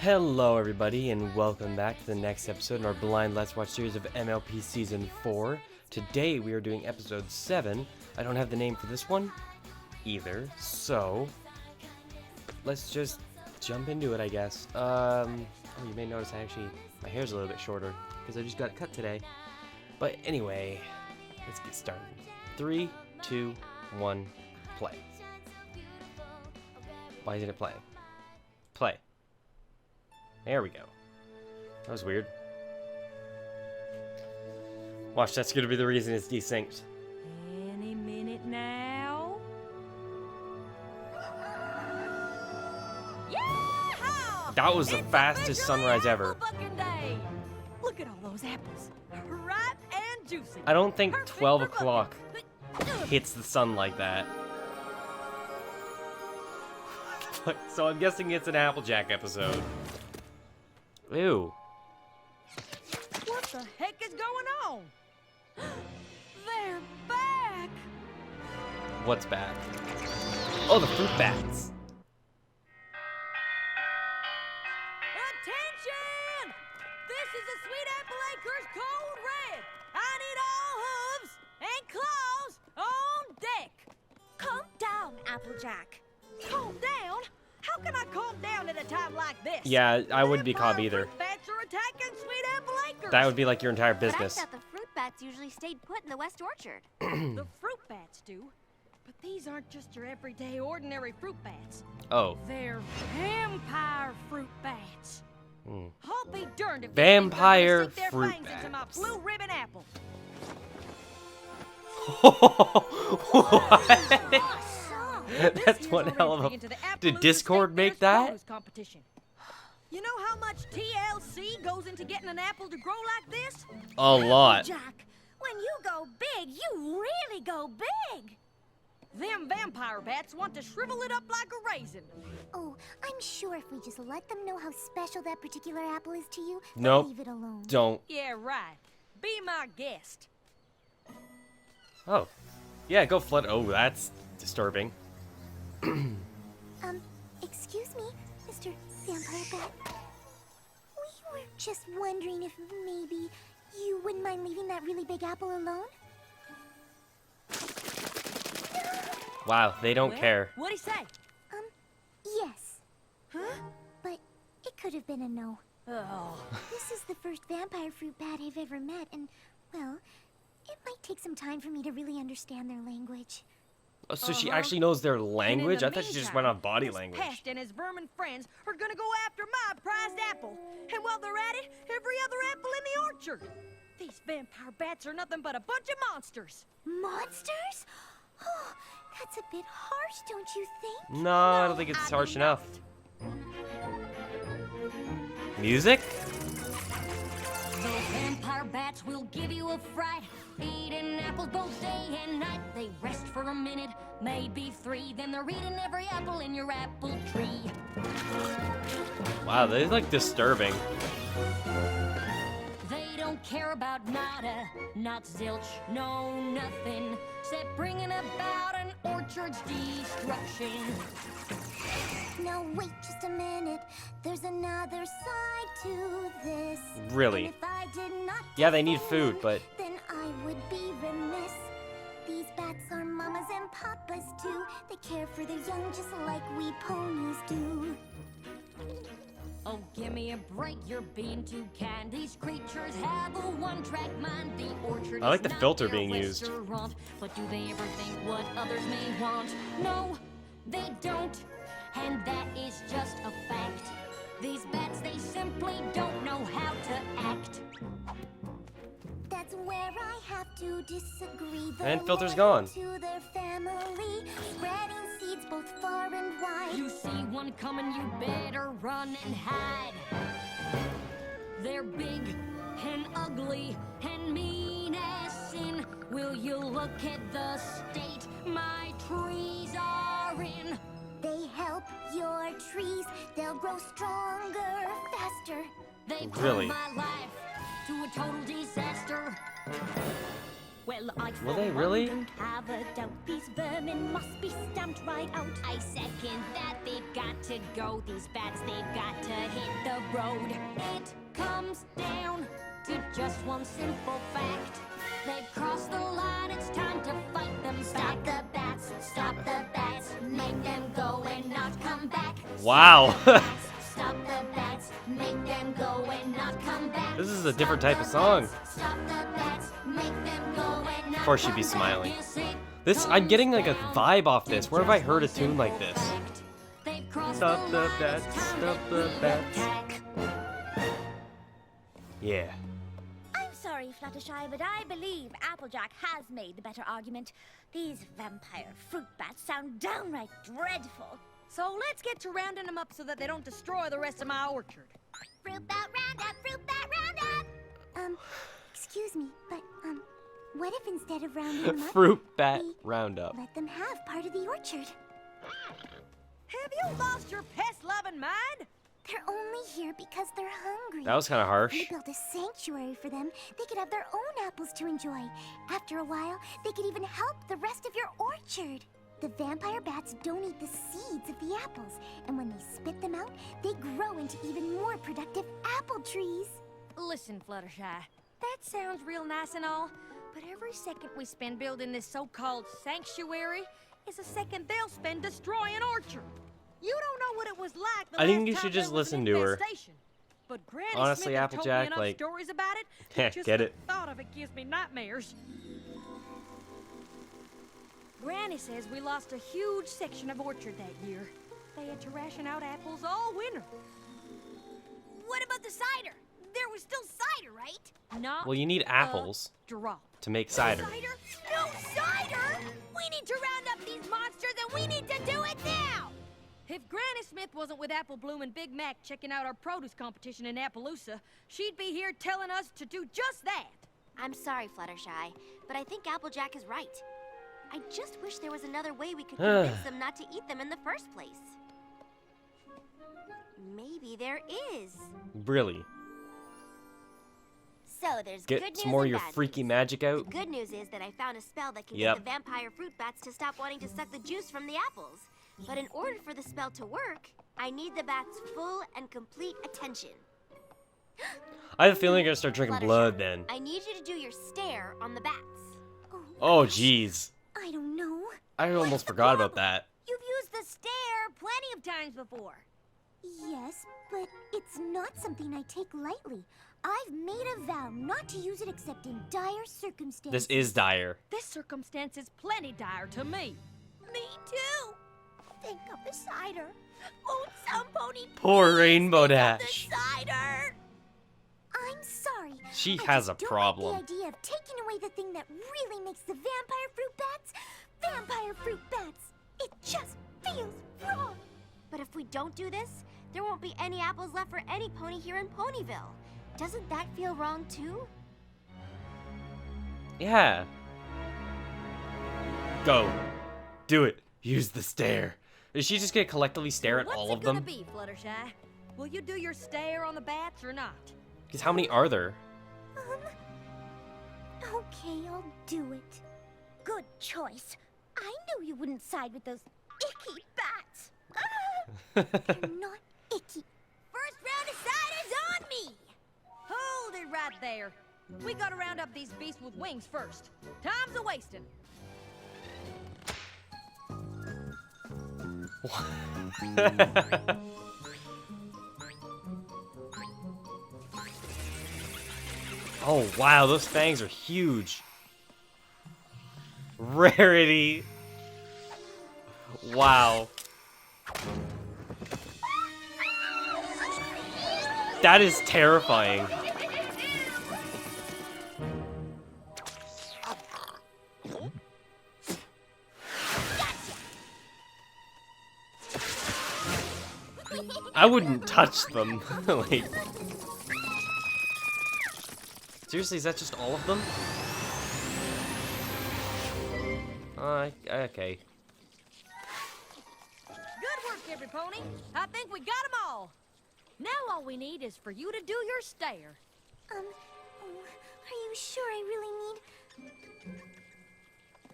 Hello everybody and welcome back to the next episode in our blind Let's Watch series of MLP Season 4. Today we are doing episode 7. I don't have the name for this one either, so let's just jump into it, I guess. Oh, you may notice my hair's a little bit shorter because I just got it cut today. But anyway, let's get started. 3, 2, 1, play. Why isn't it playing? Play. There we go. That was weird. Watch, that's gonna be the reason it's desynced. Any minute now. Yeehaw! That was the fastest sunrise ever. Day. Look at all those apples. Ripe and juicy. I don't think Perfect 12 for o'clock bucking. hits the sun like that. So I'm guessing it's an Applejack episode. Ew. What the heck is going on? They're back. What's back? Oh, the fruit bats. Attention! This is a Sweet Apple Acres Code Red. I need all hooves and claws on deck. Calm down, Applejack. Calm down? How can I calm down at a time like this? Yeah, I wouldn't be calm Vampire either. fruit bats are attacking Sweet Apple Acres. That would be like your entire But I business. thought the fruit bats usually stayed put in the West Orchard. The fruit bats do, but these aren't just your everyday ordinary fruit bats. Oh. They're vampire fruit bats. Hmm. I'll be darned if Vampire these things are gonna sink their fruit fangs into my bats. blue ribbon apple. What? That's one hell of a... Did Discord make that? Competition. You know how much TLC goes into getting an apple to grow like this? A lot. Jack, when you go big, you really go big. Them vampire bats want to shrivel it up like a raisin. Oh, I'm sure if we just let them know how special that particular apple is to you, Nope. leave it alone. Don't. Yeah, right. Be my guest. Oh. Yeah, go flood. Oh, that's disturbing. Excuse me, Mr. Vampire Bat. We were just wondering if maybe you wouldn't mind leaving that really big apple alone? Wow, they don't Well, care. What'd he say? Yes. Huh? But it could have been a no. Oh. This is the first vampire fruit bat I've ever met, and, well, it might take some time for me to really understand their language. Oh, so she Uh-huh. actually knows their And in language? the I thought she just meantime, went on body this language. pest and his vermin friends are gonna go after my prized apple. And while they're at it, every other apple in the orchard. These vampire bats are nothing but a bunch of monsters. Monsters? Oh, that's a bit harsh, don't you think? No, I don't think it's do harsh not. enough. Music? Those vampire bats will give you a fright. Eating apples both day and night. They rest for a minute, maybe 3. Then they're eating every apple in your apple tree. Wow, they're like disturbing. They don't care about nada, not zilch, no nothing, except bringing about an orchard's destruction. Now wait just a minute, there's another side to this. Really? And if I did not Yeah, they need defend, food, but... then I would be remiss. These bats are mamas and papas too. They care for their young just like we ponies do. Oh, give me a break, you're being too kind. These creatures have a one-track mind. The orchard I like is the not filter their being used. restaurant. But do they ever think what others may want? No, they don't. And that is just a fact. These bats, they simply don't know how to act. That's where I have to disagree. And They're filter's loyal gone. To their family, spreading seeds both far and wide. You see one coming, you better run and hide. They're big and ugly and mean as sin. Will you look at the state my trees are in? They help your trees, they'll grow stronger, faster. They Really? turned my life to a total disaster. Well, I Will they for really? one don't have a doubt. These vermin must be stamped right out. I second that they've got to go. These bats, they've got to hit the road. It comes down to just one simple fact. They've crossed the line, it's time to fight them Stop back. the bats, stop the bats, make them go and not come back. Wow. Stop the bats, make them go and not come back. This is a different type of song. Stop the bats, make them go and not Of course she'd be smiling. This, I'm getting like a vibe off this. Where have I heard a tune like this? Stop the bats, stop the bats. Yeah. I'm sorry, Fluttershy, but I believe Applejack has made the better argument. These vampire fruit bats sound downright dreadful. So let's get to rounding them up so that they don't destroy the rest of my orchard. Fruit bat roundup, fruit bat roundup! Excuse me, but, what if instead of rounding them up, Fruit bat we roundup. let them have part of the orchard? Have you lost your pest-loving mind? They're only here because they're hungry. That was kind of harsh. We built a sanctuary for them. They could have their own apples to enjoy. After a while, they could even help the rest of your orchard. The vampire bats don't eat the seeds of the apples, and when they spit them out, they grow into even more productive apple trees. Listen, Fluttershy, that sounds real nice and all, but every second we spend building this so-called sanctuary is a second they'll spend destroying orchard. You don't know what it was like the I think last you time should there just was an listen to her. infestation. But Granny Honestly, Smith have told me Applejack, enough like- stories about it. Heh, Just get the it. thought of it gives me nightmares. Granny says we lost a huge section of orchard that year. They had to ration out apples all winter. What about the cider? There was still cider, right? Not Well, you need apples a drop. to make cider. Cider? No cider! We need to round up these monsters and we need to do it now! If Granny Smith wasn't with Apple Bloom and Big Mac checking out our produce competition in Appaloosa, she'd be here telling us to do just that. I'm sorry, Fluttershy, but I think Applejack is right. I just wish there was another way we could convince them not to eat them in the first place. Maybe there is. Really? So there's Get good news some more of and your bad freaky news. magic out. The good news is that I found a spell that can Yep. get the vampire fruit bats to stop wanting to suck the juice from the apples. But in order for the spell to work, I need the bats' full and complete attention. I have a feeling you're gonna start drinking Fluttershy, blood then. I need you to do your stare on the bats. Oh, jeez. I don't know. I almost forgot about that. You've used the stare plenty of times before. Yes, but it's not something I take lightly. I've made a vow not to use it except in dire circumstances. This is dire. This circumstance is plenty dire to me. Me too. Think of the cider. Won't some pony Poor please Rainbow think of Dash. the cider? I'm sorry. She I has just a don't problem. like the idea of taking away the thing that really makes the vampire fruit bats vampire fruit bats. It just feels wrong. But if we don't do this, there won't be any apples left for any pony here in Ponyville. Doesn't that feel wrong too? Yeah. Go. Do it. Use the stare. Is she just gonna collectively stare at What's all it of gonna them? be, Fluttershy? Will you do your stare on the bats or not? Because how many are there? Okay, I'll do it. Good choice. I knew you wouldn't side with those icky bats. They're not icky. First round of cider's on me. Hold it right there. We gotta round up these beasts with wings first. Time's a wasting. Oh, wow, those fangs are huge. Rarity. Wow. That is terrifying. I wouldn't touch them. Like, seriously, is that just all of them? Okay. Good work, every pony. I think we got them all. Now all we need is for you to do your stare. Are you sure I really need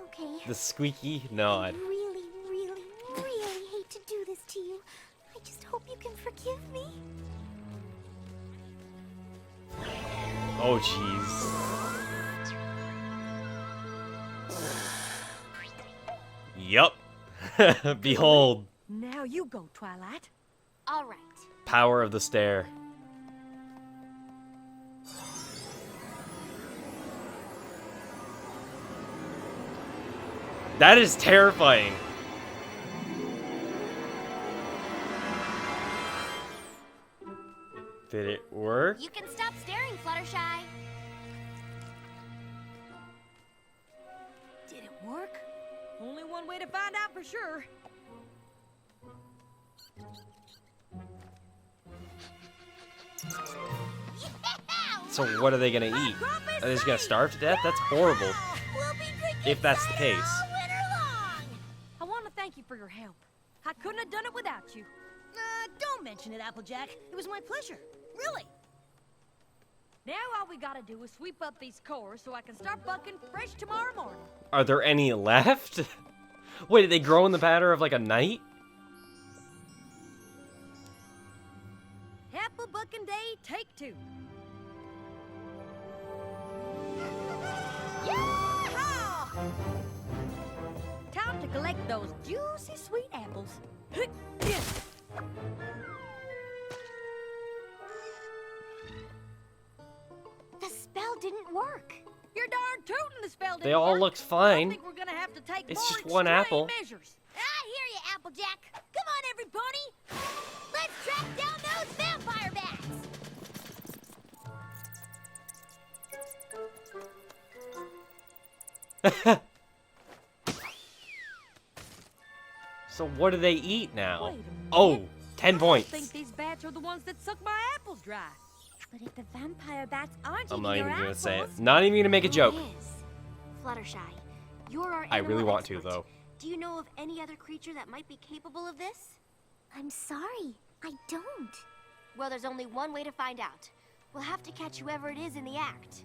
Okay. The squeaky nod. I really, really, really hate to do this to you. I just hope you can forgive me. Oh, jeez. Yup. Behold. Now you go, Twilight. All right. Power of the stair. That is terrifying. Did it work? You can stop staring, Fluttershy. Did it work? Only one way to find out for sure. So what are they gonna eat? Are they just gonna starve to death? That's horrible. We'll be drinking If that's the cider case. all winter long. I want to thank you for your help. I couldn't have done it without you. Don't mention it, Applejack. It was my pleasure. Really. Now all we gotta do is sweep up these cores so I can start bucking fresh tomorrow morning. Are there any left? Wait, did they grow in the pattern of like a night? Apple bucking day, take 2. Yeehaw! Time to collect those juicy sweet apples. The spell didn't work. You're darn tootin' the spell didn't They all work. look I fine. think we're gonna have to take It's more just one extreme apple. measures. I hear you, Applejack. Come on, every pony. Let's track down those vampire bats. So what do they eat now? Wait a minute. Oh, 10 I points. think these bats are the ones that suck my apples dry. But if the vampire bats aren't I'm eating not your even gonna apples, say it. Not even gonna make a joke. Who is? Fluttershy, you're our I really animal want to, expert. though. Do you know of any other creature that might be capable of this? I'm sorry, I don't. Well, there's only one way to find out. We'll have to catch whoever it is in the act.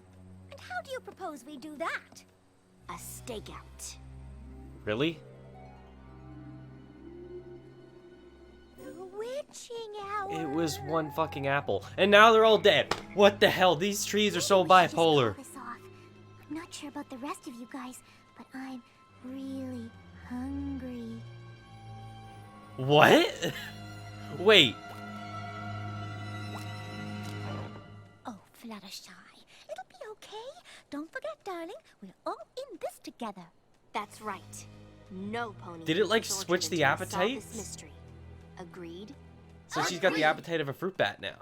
And how do you propose we do that? A stakeout. Really? The witching hour. It was one fucking apple. And now they're all dead. What the hell? These trees are so Maybe we should just call bipolar. this off. I'm not sure about the rest of you guys, but I'm really hungry. What? Wait. Oh, Fluttershy, it'll be okay. Don't forget, darling, we're all in this together. That's right. No pony. Did it, like, is switch the soldier until we solve appetites? this mystery. Agreed? So she's got the appetite of a fruit bat now.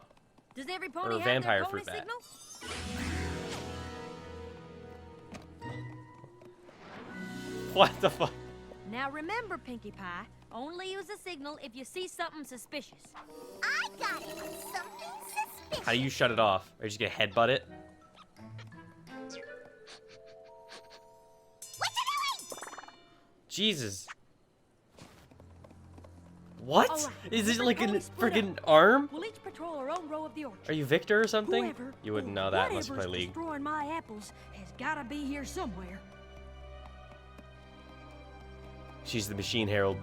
Does every pony a have vampire their pony fruit bat. signal? What the fuck? Now remember, Pinkie Pie, only use a signal if you see something suspicious. I got it. Something suspicious. How do you shut it off? Are you just gonna headbutt it? What you doing? Jesus. What? All right, Is it like a everybody split freaking arm? We'll each patrol our own row of the orchard. Are you Victor or something? Whoever You wouldn't or know that unless you play whatever's League. destroying my apples has gotta be here somewhere. She's the Machine Herald. I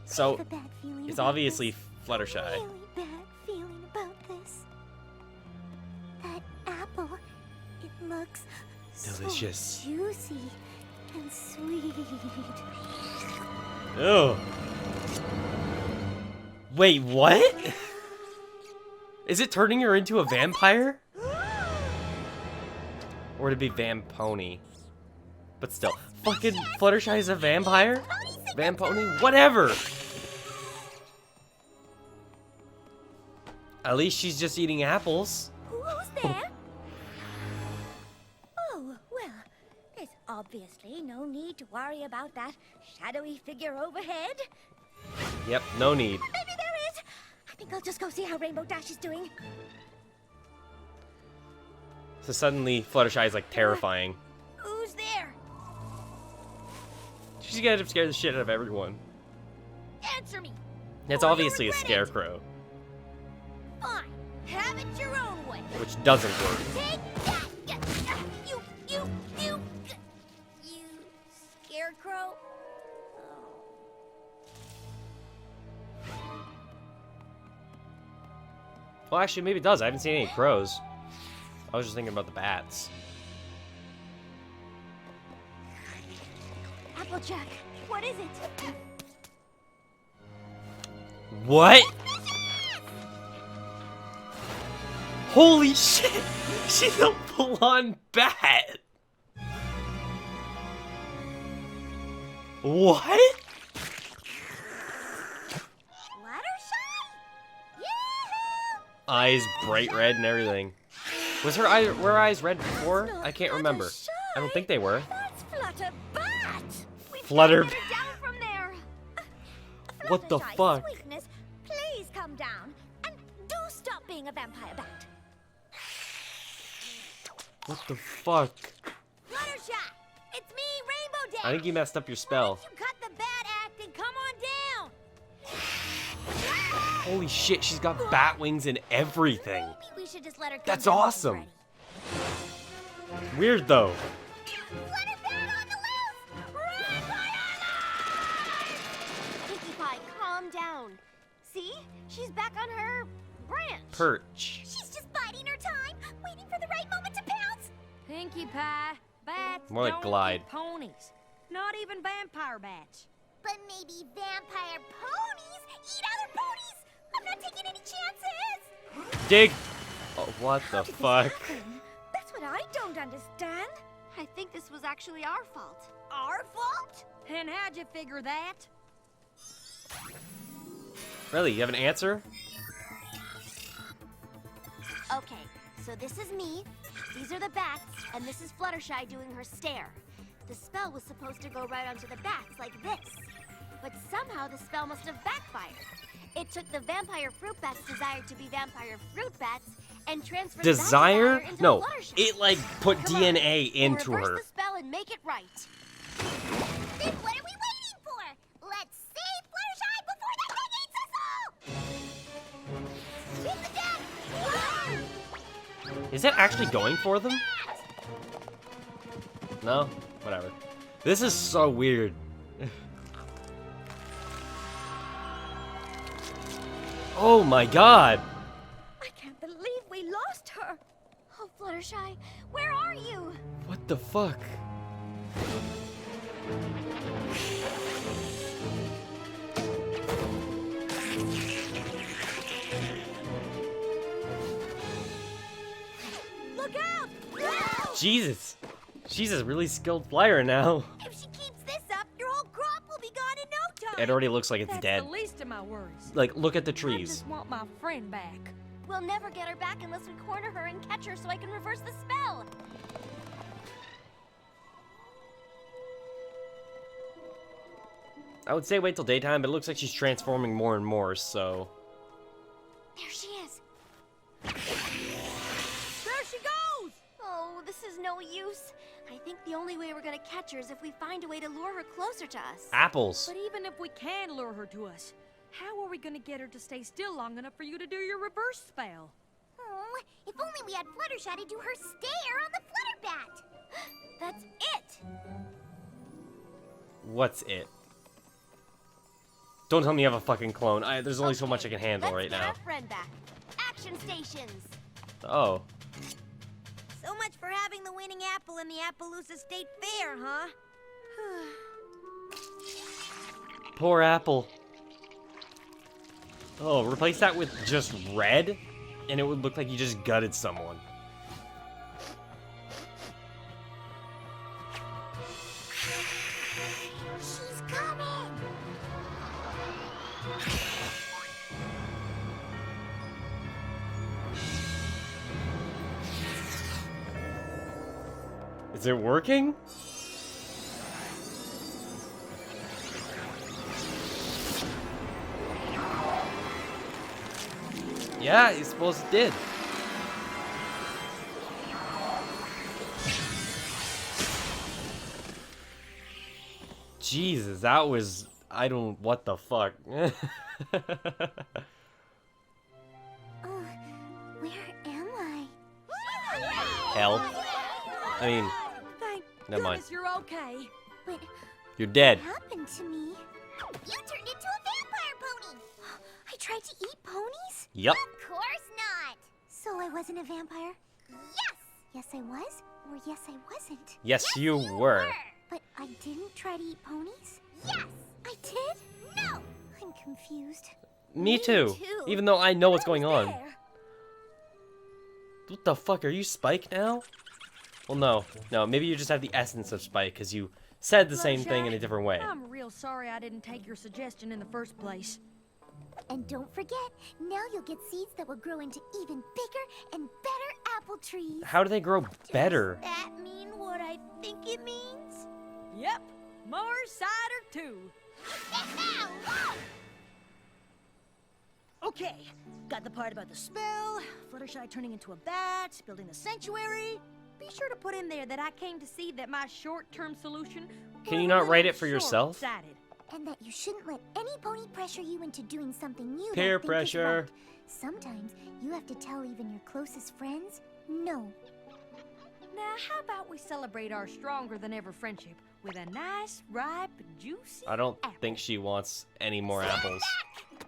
So, have a bad feeling it's about obviously this. Fluttershy. Really bad feeling about this. That apple, it looks Delicious. so juicy and sweet. Ew. Wait, what? Is it turning her into a vampire? Or would it be Vampony? But still, fucking Fluttershy is a vampire? Vampony? Whatever! At least she's just eating apples. Who's there? Oh, well, there's obviously no need to worry about that shadowy figure overhead. Yep, no need. Maybe there is. I think I'll just go see how Rainbow Dash is doing. So suddenly, Fluttershy is like terrifying. Who's there? She's gonna scare the shit out of everyone. Answer me. It's Or you'll obviously a regret it. scarecrow, Fine. Have it your own way. which doesn't work. Take that, you Well, actually, maybe it does. I haven't seen any crows. I was just thinking about the bats. Applejack, what is it? What? Holy shit! She's a full-on bat! What? Fluttershy? Yoo-hoo! Eyes bright red and everything. Was her eye, were her eyes red before? I can't remember. I don't think they were. That's Flutterbat! Flutter. Get her down from there. What the Fluttershy, fuck? Sweetness, please come down and do stop being a vampire bat. What the fuck? Fluttershy! It's me, Rainbow Dash! I think you messed up your spell. You cut the bad act and come on down! Holy shit, she's got bat wings and everything. Maybe we should just let her come That's down when she's awesome. ready. Weird though. Flutterbat on the loose! Run, Pinkie Pie, calm down. See? She's back on her branch. Perch. She's just biding her time, waiting for the right moment to pounce. Pinkie Pie, bats More like don't glide. eat ponies. Not even vampire bats. But maybe vampire ponies eat other ponies. I'm not taking any chances. Dig. Oh, what the fuck? That's what I don't understand. I think this was actually our fault. Our fault? And how'd you figure that? Really, you have an answer? Okay, so this is me, these are the bats, and this is Fluttershy doing her stare. The spell was supposed to go right onto the bats like this. But somehow the spell must have backfired. It took the vampire fruit bat's desire to be vampire fruit bats and transferred Desire? that desire into No, Fluttershy. it like put Come on, DNA we'll into reverse her. the spell and make it right. Then what are we waiting for? Let's save Fluttershy before that thing eats us all! Hit the deck! Is it actually going for them? No? Whatever. This is so weird. Oh my god! I can't believe we lost her. Oh, Fluttershy, where are you? What the fuck? Look out! No! Jesus! She's a really skilled flyer now. If she keeps this up, your whole crop will be gone in no time. It already looks like it's That's dead. the least of my worries. Like, look at the I trees. just want my friend back. We'll never get her back unless we corner her and catch her so I can reverse the spell. I would say wait till daytime, but it looks like she's transforming more and more, so... There she is. There she goes! Oh, this is no use. I think the only way we're gonna catch her is if we find a way to lure her closer to us. Apples. But even if we can lure her to us, how are we gonna get her to stay still long enough for you to do your reverse spell? Oh, if only we had Fluttershy to do her stare on the Flutterbat. That's it! What's it? Don't tell me you have a fucking clone. There's only so much I can handle right Let's now. get our friend back. Action stations. Oh. So much for having the winning apple in the Appaloosa State Fair, huh? Poor apple. Oh, replace that with just red, and it would look like you just gutted someone. She's coming. Is it working? Yeah, I suppose it did. Jesus, that was... I don't... What the fuck? Where am I? Hell. I mean, Thank Never mind. goodness you're okay. What you're dead. happened to me? You turned into a vampire pony. I tried to eat ponies? Yup. Of course not. So I wasn't a vampire? Yes! Yes, I was, or yes, I wasn't. Yes, you were. But I didn't try to eat ponies? Yes! I did? No! I'm confused. Me too. Even though I know what's going on. There. What the fuck? Are you Spike now? Well, no. No, maybe you just have the essence of Spike, because you said the same thing in a different way. I'm real sorry I didn't take your suggestion in the first place. And don't forget, now you'll get seeds that will grow into even bigger and better apple trees. How do they grow better? That mean what I think it means? Yep, more cider too. Whoa! Okay, got the part about the spell, Fluttershy turning into a bat, building the sanctuary. Be sure to put in there that I came to see that my short-term solution Can was you a not write little it for yourself? short-sighted. And that you shouldn't let any pony pressure you into doing something you Peer don't think is pressure. right. Sometimes you have to tell even your closest friends no. Now, how about we celebrate our stronger-than-ever friendship with a nice, ripe, juicy I don't apple? think she wants any more apples.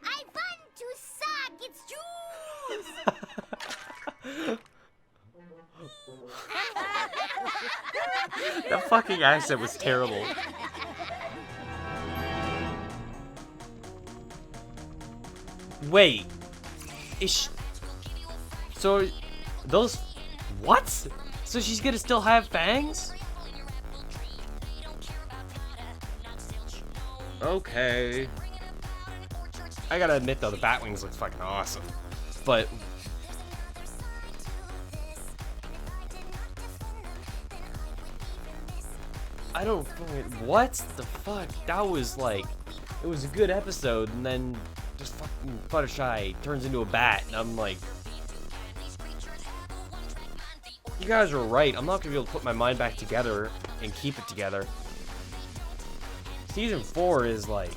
I want to suck its juice! That fucking accent was terrible. Wait. Is she... So, those... What? So she's gonna still have fangs? Okay. I gotta admit though, the bat wings look fucking awesome. But... I don't fucking... What the fuck? That was like... It was a good episode, and then just fucking Fluttershy turns into a bat, and I'm like... You guys are right. I'm not gonna be able to put my mind back together and keep it together. Season 4 is like...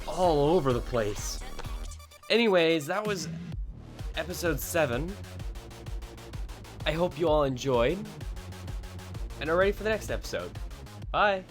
all over the place. Anyways, that was episode 7. I hope you all enjoyed and are ready for the next episode. Bye.